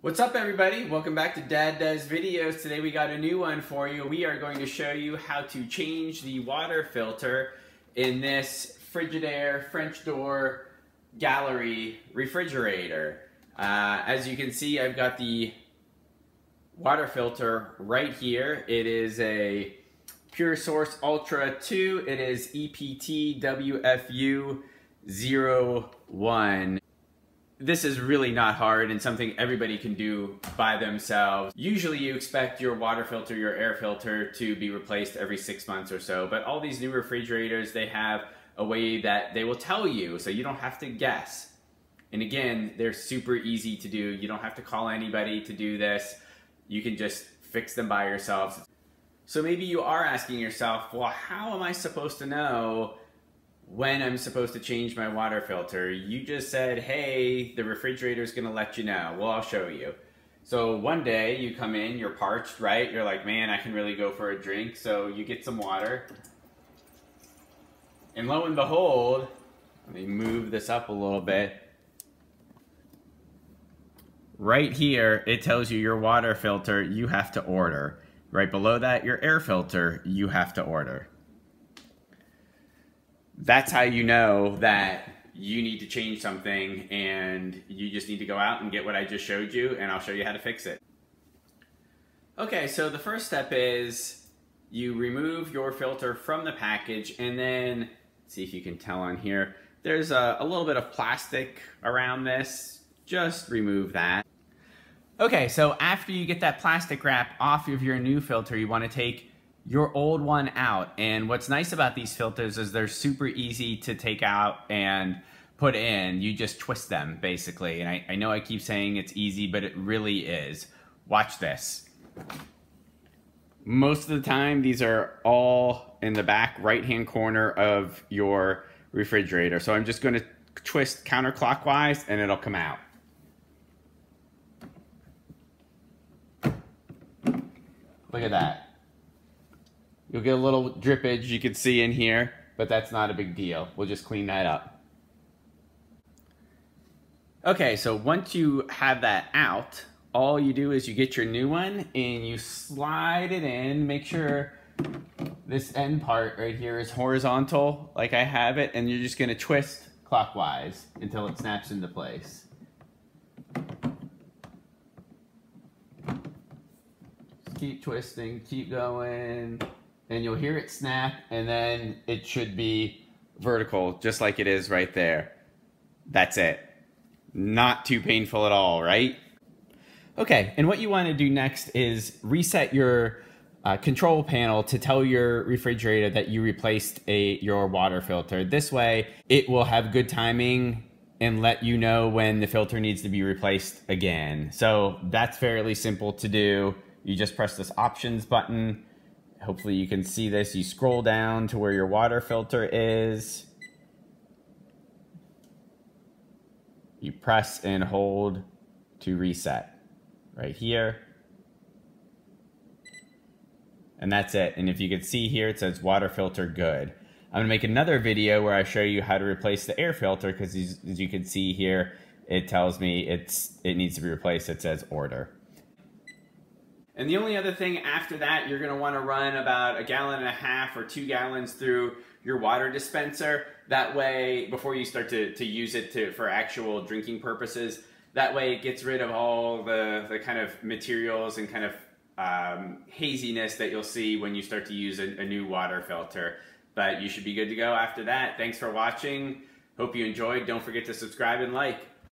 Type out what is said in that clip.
What's up everybody? Welcome back to Dad Does Videos. Today we got a new one for you. We are going to show you how to change the water filter in this Frigidaire French door gallery refrigerator. As you can see, I've got the water filter right here. It is a Pure Source Ultra 2. It is EPT WFU 01. This is really not hard and something everybody can do by themselves. Usually you expect your water filter, your air filter to be replaced every 6 months or so, but all these new refrigerators, they have a way that they will tell you, so you don't have to guess. And again, they're super easy to do. You don't have to call anybody to do this. You can just fix them by yourselves. So maybe you are asking yourself, well, how am I supposed to know when I'm supposed to change my water filter? You just said, hey, the refrigerator's gonna let you know. Well, I'll show you. So one day you come in, you're parched, right? You're like, man, I can really go for a drink. So you get some water. And lo and behold, let me move this up a little bit. Right here, it tells you your water filter you have to order. Right below that, your air filter you have to order. That's how you know that you need to change something, and you just need to go out and get what I just showed you, and I'll show you how to fix it. Okay, so the first step is you remove your filter from the package, and then, see if you can tell on here, there's a little bit of plastic around this. Just remove that. Okay, so after you get that plastic wrap off of your new filter, you want to take your old one out. And what's nice about these filters is they're super easy to take out and put in. You just twist them, basically. And I know I keep saying it's easy, but it really is. Watch this. Most of the time, these are all in the back right-hand corner of your refrigerator. So I'm just going to twist counterclockwise, and it'll come out. Look at that. You'll get a little drippage you can see in here, but that's not a big deal. We'll just clean that up. Okay, so once you have that out, all you do is you get your new one and you slide it in. Make sure this end part right here is horizontal, like I have it, and you're just gonna twist clockwise until it snaps into place. Just keep twisting, keep going. And you'll hear it snap, and then it should be vertical, just like it is right there. That's it. Not too painful at all, right? Okay, and what you want to do next is reset your control panel to tell your refrigerator that you replaced your water filter. This way, it will have good timing and let you know when the filter needs to be replaced again. So that's fairly simple to do. You just press this options button. Hopefully you can see this. You scroll down to where your water filter is. You press and hold to reset right here. And that's it. And if you can see here, it says water filter good. I'm gonna make another video where I show you how to replace the air filter, because as you can see here, it tells me it needs to be replaced. It says order. And the only other thing after that, you're gonna wanna run about 1.5 gallons or 2 gallons through your water dispenser. That way, before you start to use it for actual drinking purposes, that way it gets rid of all the kind of materials and kind of haziness that you'll see when you start to use a new water filter. But you should be good to go after that. Thanks for watching. Hope you enjoyed. Don't forget to subscribe and like.